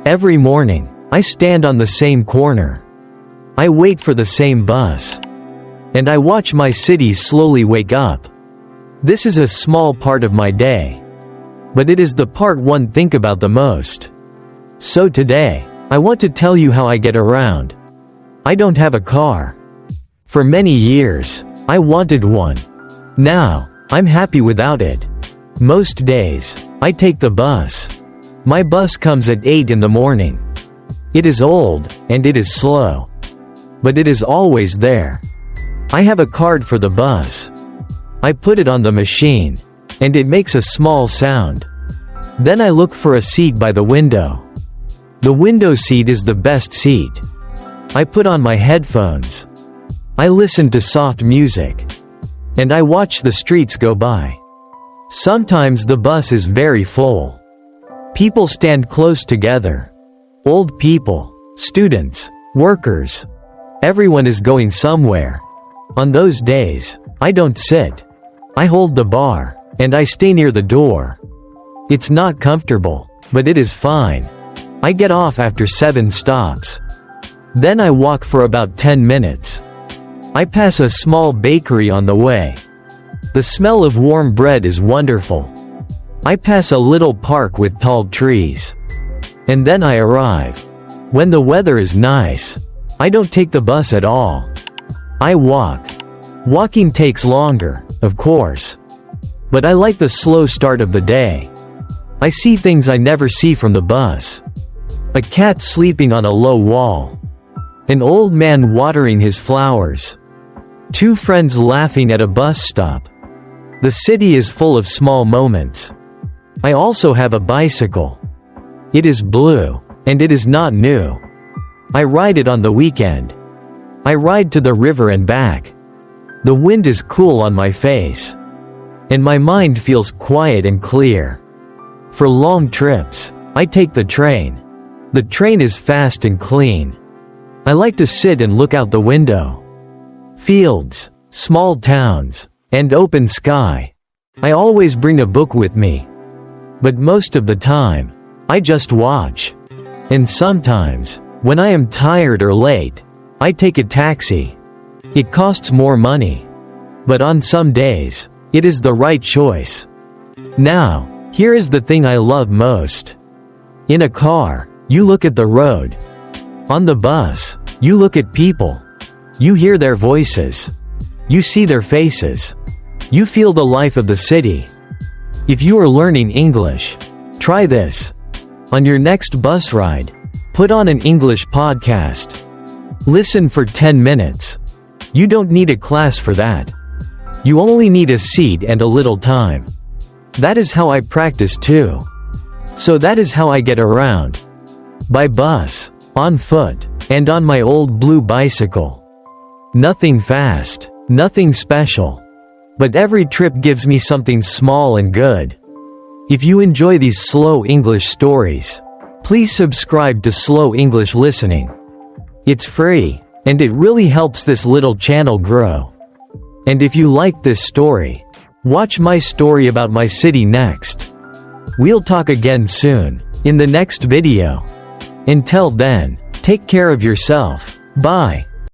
Every morning, I stand on the same corner. I wait for the same bus. And I watch my city slowly wake up. This is a small part of my day. But it is the part one think about the most. So today, I want to tell you how I get around. I don't have a car. For many years, I wanted one. Now, I'm happy without it. Most days, I take the bus. My bus comes at 8 in the morning. It is old, and it is slow. But it is always there. I have a card for the bus. I put it on the machine, and it makes a small sound. Then I look for a seat by the window. The window seat is the best seat. I put on my headphones. I listen to soft music. And I watch the streets go by. Sometimes the bus is very full. People stand close together. Old people, students, workers. Everyone is going somewhere. On those days, I don't sit. I hold the bar, and I stay near the door. It's not comfortable, but it is fine. I get off after 7 stops. Then I walk for about 10 minutes. I pass a small bakery on the way. The smell of warm bread is wonderful. I pass a little park with tall trees. And then I arrive. When the weather is nice, I don't take the bus at all. I walk. Walking takes longer, of course. But I like the slow start of the day. I see things I never see from the bus. A cat sleeping on a low wall. An old man watering his flowers. 2 friends laughing at a bus stop. The city is full of small moments. I also have a bicycle. It is blue, and it is not new. I ride it on the weekend. I ride to the river and back. The wind is cool on my face. And my mind feels quiet and clear. For long trips, I take the train. The train is fast and clean. I like to sit and look out the window. Fields, small towns, and open sky. I always bring a book with me. But most of the time, I just watch. And sometimes, when I am tired or late, I take a taxi. It costs more money. But on some days, it is the right choice. Now, here is the thing I love most. In a car, you look at the road. On the bus, you look at people. You hear their voices. You see their faces. You feel the life of the city. If you are learning English, try this. On your next bus ride, put on an English podcast. Listen for 10 minutes. You don't need a class for that. You only need a seat and a little time. That is how I practice too. So that is how I get around. By bus, on foot, and on my old blue bicycle. Nothing fast, nothing special. But every trip gives me something small and good. If you enjoy these slow English stories, please subscribe to Slow English Listening. It's free, and it really helps this little channel grow. And if you like this story, watch my story about my city next. We'll talk again soon, in the next video. Until then, take care of yourself. Bye.